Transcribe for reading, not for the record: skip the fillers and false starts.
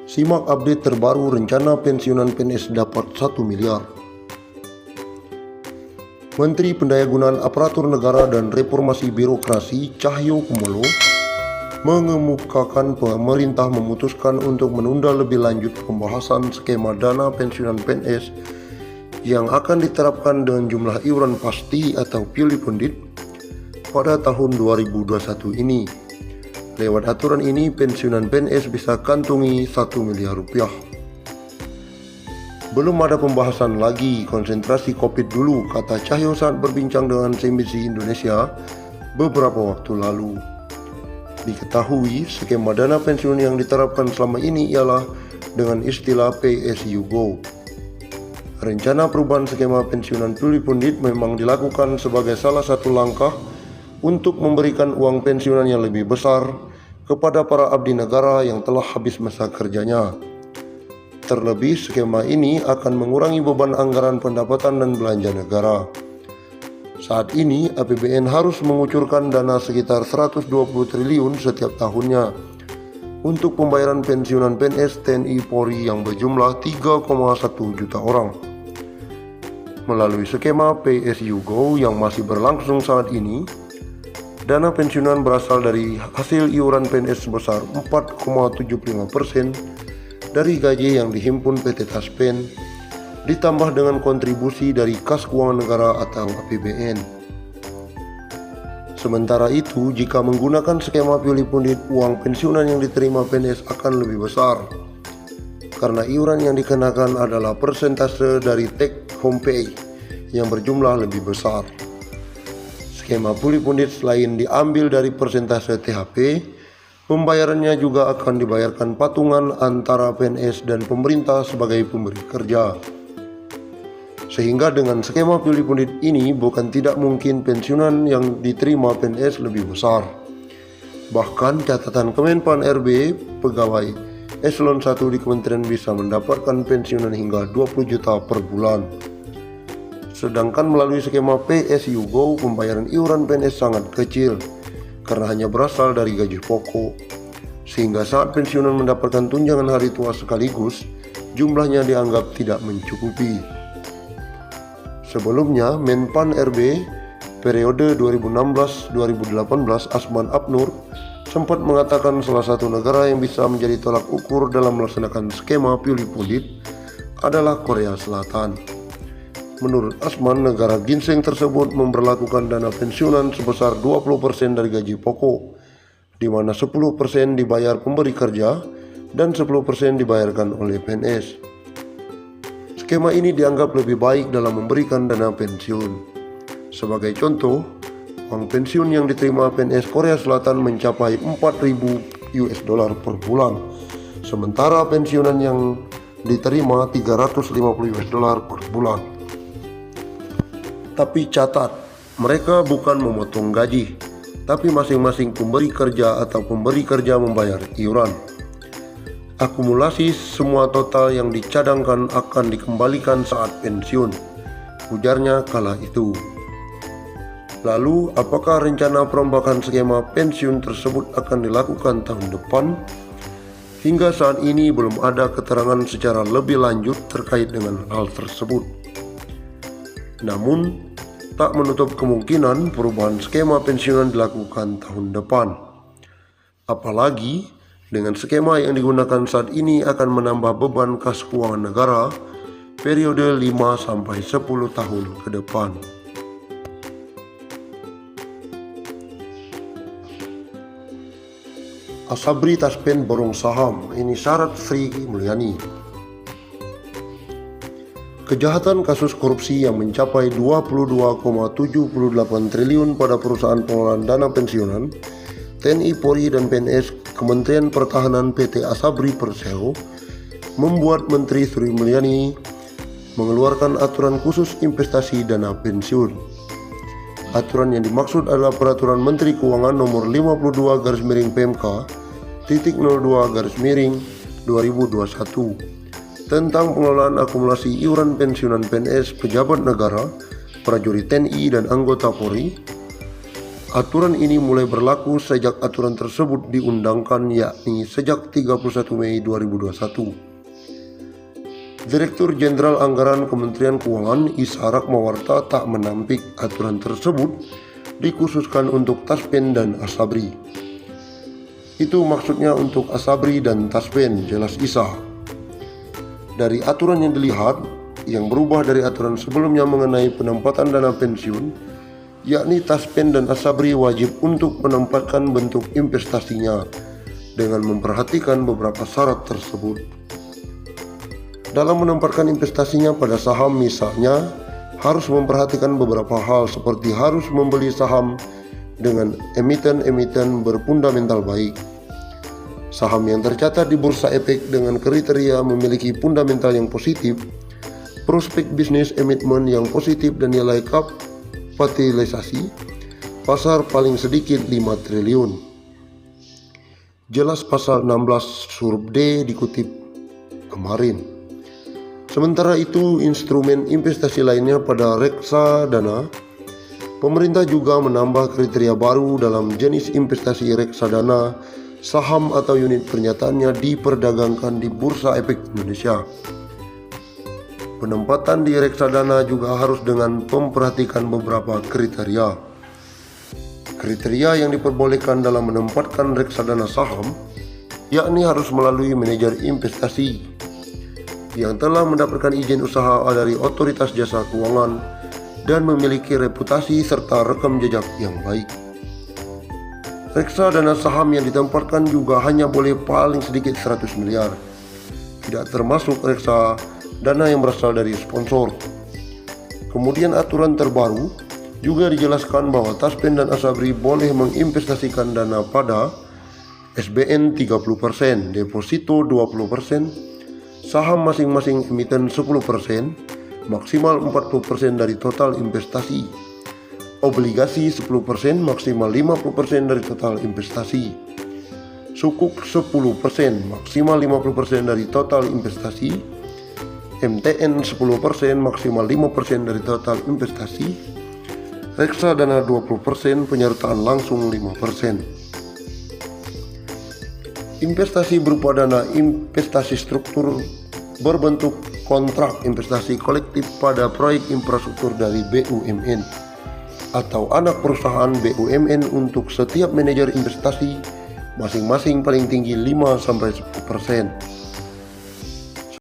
Simak update terbaru rencana pensiunan PNS dapat 1 miliar. Menteri Pendayagunaan Aparatur Negara dan Reformasi Birokrasi Cahyokumolo mengemukakan pemerintah memutuskan untuk menunda lebih lanjut pembahasan skema dana pensiunan PNS yang akan diterapkan dengan jumlah iuran pasti atau pilih pundit pada tahun 2021 ini. Lewat aturan ini, pensiunan PNS bisa kantongi 1 miliar rupiah. Belum ada pembahasan lagi, konsentrasi COVID dulu, kata Cahyo saat berbincang dengan CNBC Indonesia beberapa waktu lalu. Diketahui, skema dana pensiun yang diterapkan selama ini ialah dengan istilah PSU-GO. Rencana perubahan skema pensiunan pilih pundit memang dilakukan sebagai salah satu langkah untuk memberikan uang pensiunan yang lebih besar kepada para abdi negara yang telah habis masa kerjanya. Terlebih, skema ini akan mengurangi beban anggaran pendapatan dan belanja negara. Saat ini, APBN harus mengucurkan dana sekitar 120 triliun setiap tahunnya untuk pembayaran pensiunan PNS TNI Polri yang berjumlah 3,1 juta orang. Melalui skema PSU-GO yang masih berlangsung saat ini, dana pensiunan berasal dari hasil iuran PNS sebesar 4,75% dari gaji yang dihimpun PT Taspen, ditambah dengan kontribusi dari Kas Keuangan Negara atau APBN. Sementara itu, jika menggunakan skema pilih pundit, uang pensiunan yang diterima PNS akan lebih besar, karena iuran yang dikenakan adalah persentase dari take home pay yang berjumlah lebih besar. Skema pilih pundit selain diambil dari persentase THP, pembayarannya juga akan dibayarkan patungan antara PNS dan pemerintah sebagai pemberi kerja. Sehingga dengan skema pilih pundit ini bukan tidak mungkin pensiunan yang diterima PNS lebih besar. Bahkan catatan Kemenpan RB, pegawai Eselon 1 di Kementerian bisa mendapatkan pensiunan hingga 20 juta per bulan. Sedangkan melalui skema PSU-GO, pembayaran iuran PNS sangat kecil karena hanya berasal dari gaji pokok, sehingga saat pensiunan mendapatkan tunjangan hari tua sekaligus, jumlahnya dianggap tidak mencukupi. Sebelumnya, Menpan RB periode 2016-2018 Asman Abnur sempat mengatakan salah satu negara yang bisa menjadi tolak ukur dalam melaksanakan skema pilih pundit adalah Korea Selatan. Menurut Asman, negara ginseng tersebut memberlakukan dana pensiunan sebesar 20% dari gaji pokok, di mana 10% dibayar pemberi kerja dan 10% dibayarkan oleh PNS. Skema ini dianggap lebih baik dalam memberikan dana pensiun. Sebagai contoh, uang pensiun yang diterima PNS Korea Selatan mencapai 4.000 US dollar per bulan, sementara pensiunan yang diterima 350 US dollar per bulan. Tapi catat, mereka bukan memotong gaji, tapi masing-masing pemberi kerja atau pemberi kerja membayar iuran. Akumulasi semua total yang dicadangkan akan dikembalikan saat pensiun, ujarnya kala itu. Lalu, apakah rencana perombakan skema pensiun tersebut akan dilakukan tahun depan? Hingga saat ini belum ada keterangan secara lebih lanjut terkait dengan hal tersebut. Namun, tak menutup kemungkinan perubahan skema pensiunan dilakukan tahun depan. Apalagi, dengan skema yang digunakan saat ini akan menambah beban kas keuangan negara periode 5-10 tahun ke depan. Asabri Taspen borong saham, ini syarat Sri Mulyani. Kejahatan kasus korupsi yang mencapai 22,78 triliun pada perusahaan pengelolaan dana pensiunan, TNI Polri dan PNS Kementerian Pertahanan PT Asabri Persero membuat Menteri Sri Mulyani mengeluarkan aturan khusus investasi dana pensiun. Aturan yang dimaksud adalah Peraturan Menteri Keuangan Nomor 52/02/2021 tentang pengelolaan akumulasi iuran pensiunan PNS, pejabat negara, prajurit TNI dan anggota Polri Aturan ini mulai berlaku sejak aturan tersebut diundangkan, yakni sejak 31 Mei 2021. Direktur Jenderal Anggaran Kementerian Keuangan Isa Rahmawarta tak menampik aturan tersebut dikhususkan untuk Taspen dan Asabri. Itu maksudnya untuk Asabri dan Taspen, jelas Isa. Dari aturan yang dilihat, yang berubah dari aturan sebelumnya mengenai penempatan dana pensiun, yakni Taspen dan Asabri wajib untuk menempatkan bentuk investasinya dengan memperhatikan beberapa syarat tersebut. Dalam menempatkan investasinya pada saham misalnya, harus memperhatikan beberapa hal seperti harus membeli saham dengan emiten-emiten berfundamental baik. Saham yang tercatat di Bursa Efek dengan kriteria memiliki fundamental yang positif, prospek bisnis emitmen yang positif dan nilai kapitalisasi pasar paling sedikit 5 triliun. Jelas pasal 16 huruf D dikutip kemarin. Sementara itu, instrumen investasi lainnya pada reksadana, pemerintah juga menambah kriteria baru dalam jenis investasi reksadana. Saham atau unit pernyataannya diperdagangkan di Bursa Efek Indonesia. Penempatan di reksadana juga harus dengan memperhatikan beberapa kriteria. Kriteria yang diperbolehkan dalam menempatkan reksadana saham, yakni harus melalui manajer investasi yang telah mendapatkan izin usaha dari Otoritas Jasa Keuangan dan memiliki reputasi serta rekam jejak yang baik. Reksadana saham yang ditempatkan juga hanya boleh paling sedikit 100 miliar, tidak termasuk reksadana yang berasal dari sponsor. Kemudian aturan terbaru juga dijelaskan bahwa Taspen dan Asabri boleh menginvestasikan dana pada SBN 30%, deposito 20%, saham masing-masing emiten 10%, maksimal 40% dari total investasi. Obligasi 10%, maksimal 50% dari total investasi. Sukuk 10%, maksimal 50% dari total investasi. MTN 10%, maksimal 5% dari total investasi. Reksadana 20%, penyertaan langsung 5%. Investasi berupa dana investasi struktur berbentuk kontrak investasi kolektif pada proyek infrastruktur dari BUMN atau anak perusahaan BUMN untuk setiap manajer investasi masing-masing paling tinggi 5-10%.